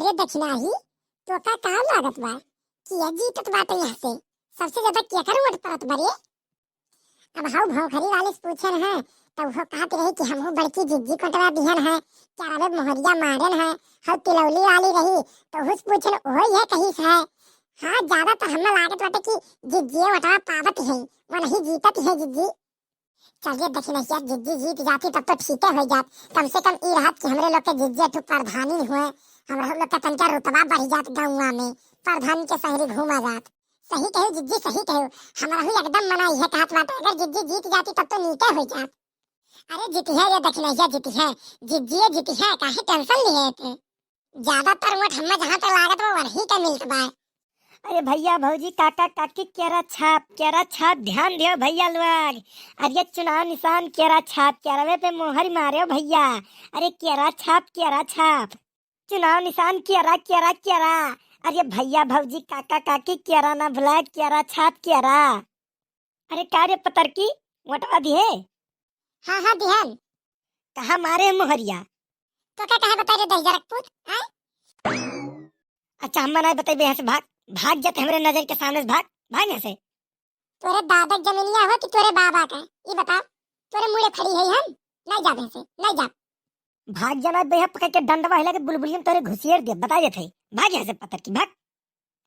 अरे दक्षिणाही तो का लागत बा कि ये जीतत बाटे यहाँ से सबसे ज्यादा क्या करूँ वोट परत बरे। अब हाउ भौखरी वाले से पूछन है तो वो कहते रही कि हम बड़की जिज्जी कोटवा दिहन है क्या रे मोहरिया मारन है। हाउ तिलौली वाली रही तो हुस पूछन ओह ये कहीं से है। हाँ ज्यादा तो हमें लागत बाटे कि जिज्जी वटवा पावत है वो नहीं जीतत है जिज्जी। चलिए दक्षिणैया जिज्जी जीत जाती तब तो ठीक हो जात। कम से कम ई रहत कि हमरे लोग के जिज्जी ठुक प्रधानी हुए हमरा लोग का तनका रुतबा बढ़ जात गाँव में प्रधान के शहरी घूमा जात। सही कहो जिज्जी सही कहो हमारा ही एकदम मना यह कहत बाटे अगर जिज्जी जीत जाती तब तो नीचे हो जात। अरे जीती है ये दक्षिणैया जीती है जीती है काहे टेंशन लिए थे। ज्यादातर वोट हमें जहाँ तक लागत वो वही का मिलत बा। अरे भैया भौजी काका काकी केरा छाप ध्यान दियो भैया लोग। अरे चुनाव निशान केरा छाप केरवे पे मोहर मारे भैया। अरे केरा छाप चुनाव निशान केरा केरा केरा। अरे भैया भौजी काका काकी केरा ना भुलाए केरा छाप केरा। अरे कार्य पतर की वोटवा दिए। हाँ हाँ दिहन कहा मारे मोहरिया तो क्या कहे बताइए दस जरकपुर। अच्छा हम नहीं बताइए यहाँ से भाग जाते हमारे नजर के सामने से भाग यहाँ से। तोरे दादा जमीनिया हो कि तोरे बाबा का ये बता। तोरे मुड़े खड़ी है हम नहीं जा से नहीं जा। भाग जाना भैया पकड़ के डंडवा हिला के बुलबुलियम तोरे घुसियर दे बता देते भाग यहाँ से पत्थर की भाग।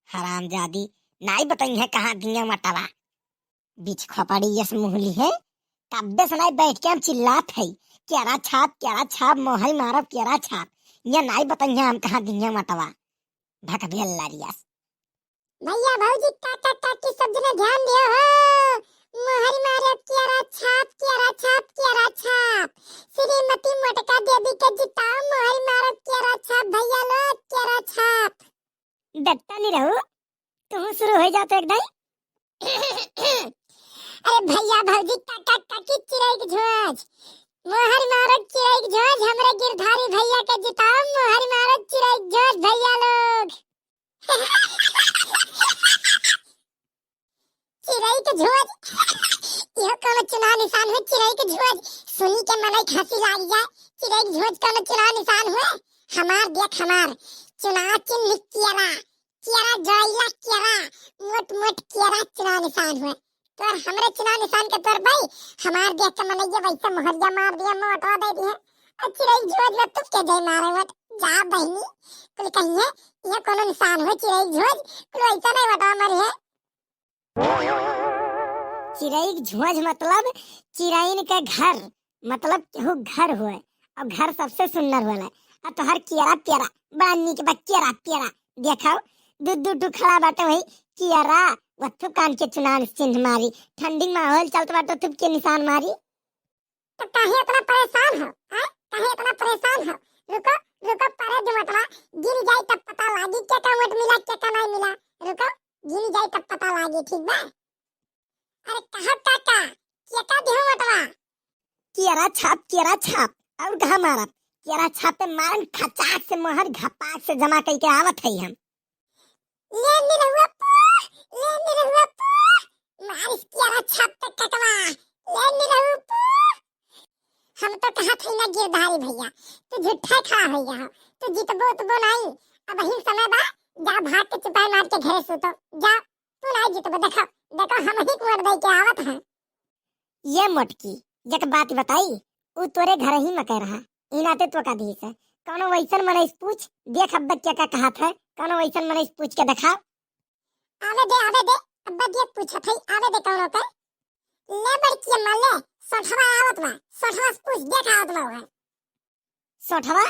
हरामजादी नहीं बताई है कहाँ दिया मटावा बीच खपाड़ी यस मुहली है कब्बे से नहीं बैठ के हम चिल्लात है केरा छाप मोहल मारब केरा छाप ये नहीं बताई है हम कहाँ दिया मटावा भक भी अल्लाह रियास। भैया भौजी काका काकी सब जने ध्यान दियो हो मोहर मारब केरा छाप श्रीमती मोटका देवी के जिताओ मोहर मारब केरा छाप भैया लोग केरा छाप। डटता नहीं रहो तुम शुरू हो जाते एकदम। अरे भैया भौजी काका काकी चिड़ै के झोज मोहर मारब चिड़ै के झोज हमरे गिरधारी भैया के जिताओ मोहर मारब चिड़ै के झोज भैया लोग। चिड़ै के झोज यह कौन चुनाव निशान है चिड़ै के झोज सुनी के मनई खांसी लाग जाए। चिड़ै के झोज कौन चुनाव निशान हुए हमार देख हमार चुनाव चिन्ह केरा जोइला केरा मोट केरा चुनाव निशान हुए तो हमरे चुनाव निशान के तौर भाई हमार देख के मनई वैसे मोहरिया मार दिया मोटवा दे दिया और चिड़ै के झोज में तुम के जय मारे मत जा बहनी कुल कहिए ये कोनो निशान हो चिड़ै के झोज कुल ऐसा नहीं बता मरे है। चिड़ै झोज मतलब चिड़ैन का घर मतलब केहू घर हुए और घर सबसे सुंदर होला और तो हर केरा प्यारा बड़ा निक बा केरा देखाओ दूध खड़ा बाटे वही केरा वथु कान के चुनाव चिन्ह मारी ठंडी माहौल चलत बाटे थुप के निशान मारी। तो काहे इतना परेशान हो हैं काहे इतना परेशान हो रुको परे जो मतवा गिन जाए तब पता लागी क्या का वोट मिला क्या का नहीं मिला। रुको गिन जाए तब पता लागी ठीक बा। अरे कहा काका क्या का दिहो मतवा केरा छाप और कहा मारा केरा छाप पे मारन खचाक से मोहर घपाक से जमा करके आवत है हम ले निरहुआ मारिस केरा छाप पे कटवा ले निरहुआ हम तो कहा थे ना गिरधारी भैया तू झूठा खड़ा हो गया तू जीतबो तो नहीं अब ही समय बा जा भाग के चुपाई मार के घरे सुतो जा तू नहीं जीतबो देखो हम ही वोट दे के आवत है। ये मोटकी जक बात बताई उ तोरे घर ही में कह रहा इनाते तो का दी से कोनो वैसन मने पूछ देख अब क्या का कहा था कोनो वैसन मने पूछ के दिखा। आवे दे अब दे पूछत है आवे दे कोनो के ले बड़की मले सोठवा आवत बा सोठवा से पूछ देख आवत बा है सोठवा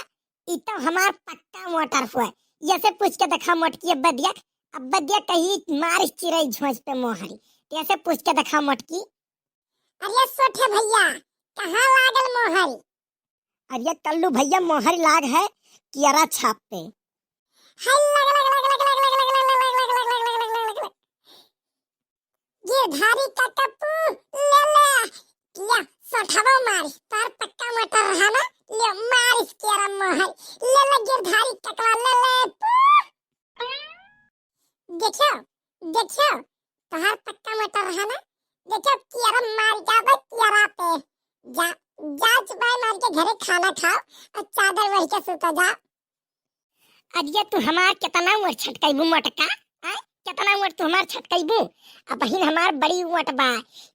ई तो हमार पक्का मोटर हुआ ये से पूछ के दिखा मोटकी अब दिया कहीं मार चिड़ै झोंज पे मोहरी कैसे पूछ के दिखा मोटकी। अरे सोठे भैया कहाँ लागल मोहरी। अरे कल्लू भैया मोहर लाग है केरा छाप पे गिरधारी का टप्पू ले किया सोठवा मार पर पक्का मोटर रहा ना ले मार केरा मोहर ले गिरधारी टकवा ले देखो तोहार पक्का मोटर रहा ना देखो केरा मार जाबे केरा पे जा चुपाई मार के घरे खाना खाओ और चादर वही के सुतो जा। अरे तू हमार कितना उमर छटकाइबू मोटका, आ कितना उमर तू हमार छटकाइबू। अब बहिन हमार बड़ी उमर बा।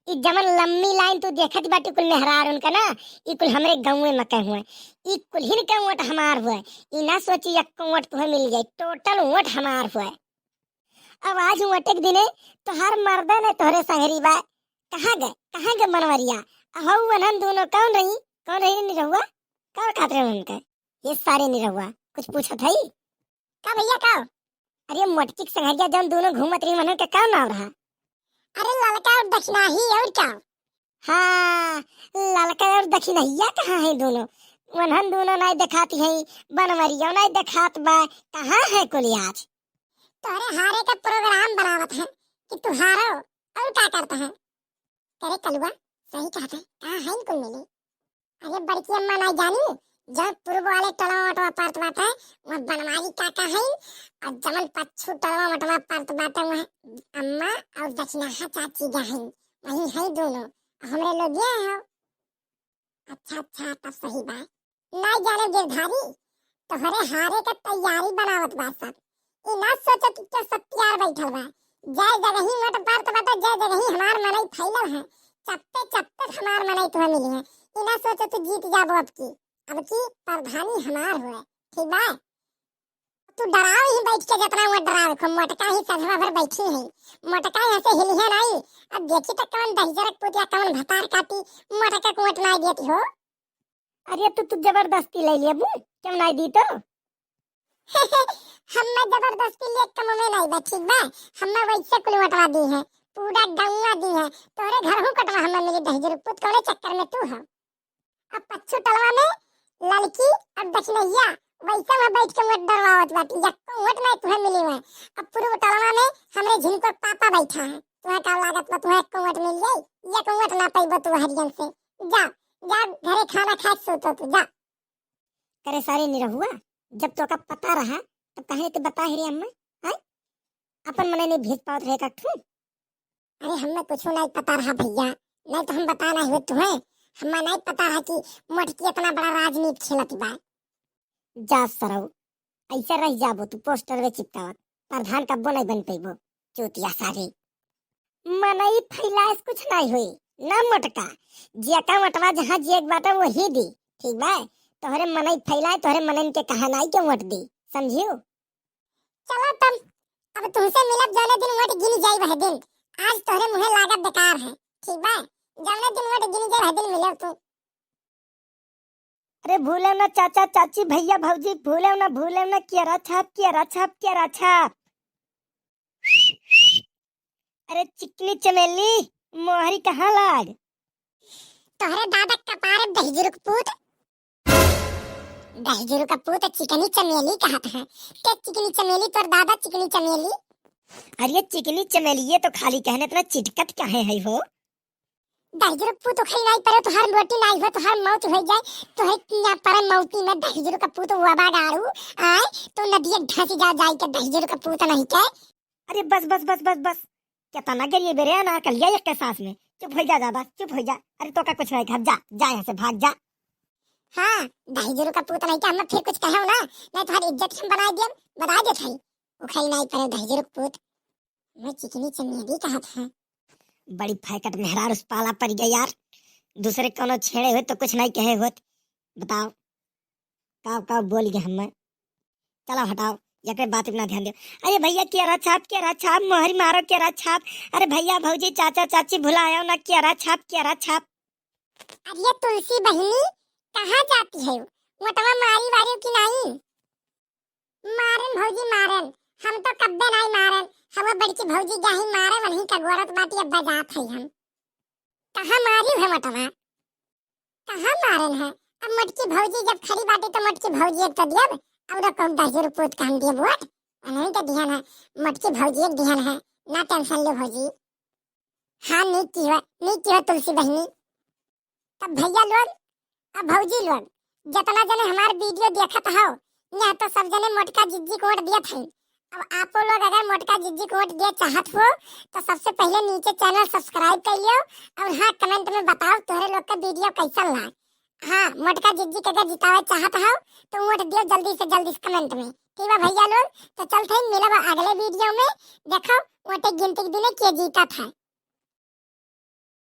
ई जमन लंबी लाइन तू देखत बाटी कुल मेहरार उनका ना, ई कुल हमरे गांवे में कहे हुए। ई कुल हिन के उमर हमार हुए। ई ना सोची एक उमर तुम्हें मिल जाए, टोटल उमर हमार हुए। अब आज उमटेक दिने तोहार मर्दा ने तोहरे संगरी बा। कहाँ गए मनवरिया। अहो वनन दोनों कौन रही निरहुआ, कौन खाते उनके ये सारे निरहुआ कुछ पूछत है का भैया का। अरे मोटकी के संगरिया जन दोनों घूमत रही मनन के कौन नाम रहा। अरे ललका और दक्षिणाही और क्या। हाँ ललका और दक्षिणहिया कहाँ है दोनों, वनहन दोनों नहीं दिखाती है, बनवरिया नहीं दिखात बा, कहाँ है कुल आज। तोरे हारे का प्रोग्राम बनावत है कि तू हारो और क्या करता है। तेरे कलुआ सही कहता है, कहाँ है इनको मिली। अरे बड़की अम्मा नहीं जानी, जब पूर्व वाले टलवा मटवा पार्ट बाटे वहाँ बनवारी काका है, और जमन पच्चू टलवा मटवा पार्ट बाटे वहाँ अम्मा और दक्षिणाहा चाची गहन वही है दोनों। हमरे लोग ये हो। अच्छा तब सही बात। नहीं जाने गिरधारी तोहरे हारे का तैयारी बनावत बा सब। ई ना सोचो कि क्या सब तैयार बैठल बा। जय जगह ही मट पार्ट बाटे, जय जगह ही हमार मनई फैलल है। चप्पे हमार मनई तुम्हें मिली है। ई ना सोचो तू जीत जाबो अब की प्रधानी हमार हुए, ठीक बा। तू डराव ही बैठ के जितना वो डराव को मोटका ही सजवा भर बैठी है। मोटका ऐसे हिलिया नहीं। अब देखी तो कौन दहिजरक पुतिया कौन भतार काटी मोटका को वोट नहीं देती हो। अरे तू जबरदस्ती ले लिया बू, क्यों नहीं दी तो। हमने जबरदस्ती ले कम में नहीं बा, ठीक बा। हमने वैसे कुल वटवा दी है, पूरा गंगा दी है। तोरे घर हूं कटवा हमने मिली दहिजरक पुत कौने चक्कर में तू हो। अब पच्चू टलवा में लड़की और दक्षिणैया वैसे में बैठ के वोट डरवावत बाटी, यक्को वोट नहीं तुम्हें मिली हुए। अब पूर्व टलवा में हमरे झिनको पापा बैठा है, तुम्हें का लागत में तुम्हें एक वोट मिल जाए, एक वोट ना पाइबो तू हरियन से। जा जा घरे खाना खा सोतो तू जा। करे सारे निरहुआ जब तो का पता रहा तो कहे तो बता ही रे अम्मा, है अपन मने नहीं भेज पावत रहे कठू। अरे हमें कुछ नहीं पता रहा भैया, नहीं तो हम बता नहीं हुए तुम्हें। हमें नहीं पता है कि मोटकी इतना बड़ा राजनीति खेलती बा। जा सरौ ऐसे रह जाबो तू पोस्टर में चिपकावत, प्रधान कब्बो नहीं बन पेबो चूतिया सारी। मनई फैलास कुछ नहीं हुई ना मोटका, जेका मटवा जहाँ जेक बाटा वही दी, ठीक बा। तोहरे मनई फैलाए तोहरे मनन के कहा नहीं के वोट दी, समझियो। चलो तुम अब तुमसे मिलब जाने दिन वोट गिनी जाई वह दिन। आज तोहरे मुहे लागत बेकार है, ठीक बा। जाने दिन वोट गिनी जाई वह दिन मिलो तू। अरे भूले ना चाचा चाची भैया भौजी, भूले ना केरा छाप। अरे चिकनी चमेली मोहरी कहाँ लाग। तोहरे दादा कपार दहिजुरुक पूत, दहिजुरुक का पूत चिकनी चमेली कहत है। के चिकनी चमेली तोर दादा चिकनी चमेली। अरे चिकनी चमेली ये तो खाली कहने इतना चिटकत काहे है हो। दहिजुरुक पूत खाई नहीं परे तो हर रोटी नहीं हो तो हर मौत हो जाए। तो है ना पर मौती में दहिजुरुक का पूत वबा गाड़ू आए तो नदिया धस जाए के दहिजुरुक का पूत नहीं के। अरे बस क्या ना करिए बेरे ना कर लिया एक सांस में। चुप हो जा बस चुप हो जा। अरे तो का कुछ नहीं खा, जा यहाँ से भाग जा। हाँ दहिजुरुक का पूत नहीं के हम फिर कुछ कहो ना, नहीं तो हर इज्जत हम बता दे थई। वो खाई नहीं परे दहिजुरुक पूत मैं चिकनी चमेली कहत है। बड़ी फैकट मेहरार उस पाला पड़ गया यार, दूसरे कोनो छेड़े हुए तो कुछ नहीं कहे होत। बताओ काव बोल गए हमें। चलो हटाओ ये बात इतना ध्यान दो। अरे भैया केरा छाप मोहरी मारो केरा छाप। अरे भैया भौजी चाचा चाची भुलायो ना केरा छाप। अरे तुलसी बहनी कहाँ जाती है, मोटवा मारी वारी की नहीं। मारन भौजी मारन, हम तो कब्बे नहीं मारन। हवा बड़की भौजी गाही मारे वही का गोरत बाटी अब बजात है हम। कहाँ मारी है मोटवा, कहाँ मारन है। अब मटकी भौजी जब खड़ी बाटी तो मटकी भौजी एक तो दियब और कौन 10 रुपये का हम दियब वोट नहीं तो ध्यान है। मटकी भौजी एक ध्यान है, ना टेंशन ले भौजी। हाँ नहीं की हो तुलसी बहनी। तब भैया लोग अब भौजी लोग जितना जने हमारे वीडियो देखत हो यहाँ तो सब जने मोटका जिज्जी को वोट दिया थे। अब आप लोग अगर मोटका जिज्जी को वोट दिया चाहत हो तो सबसे पहले नीचे चैनल सब्सक्राइब कर लियो और हाँ कमेंट में बताओ तुम्हारे लोग का वीडियो कैसा लगा। हाँ मोटका जिज्जी के अगर जितावे चाहत हो तो वोट दियो जल्दी से जल्दी कमेंट में। ठीक है भैया लोग, तो चलते हैं मिलब अगले वीडियो में। देखो वोटे गिनती के दिन के जीता था।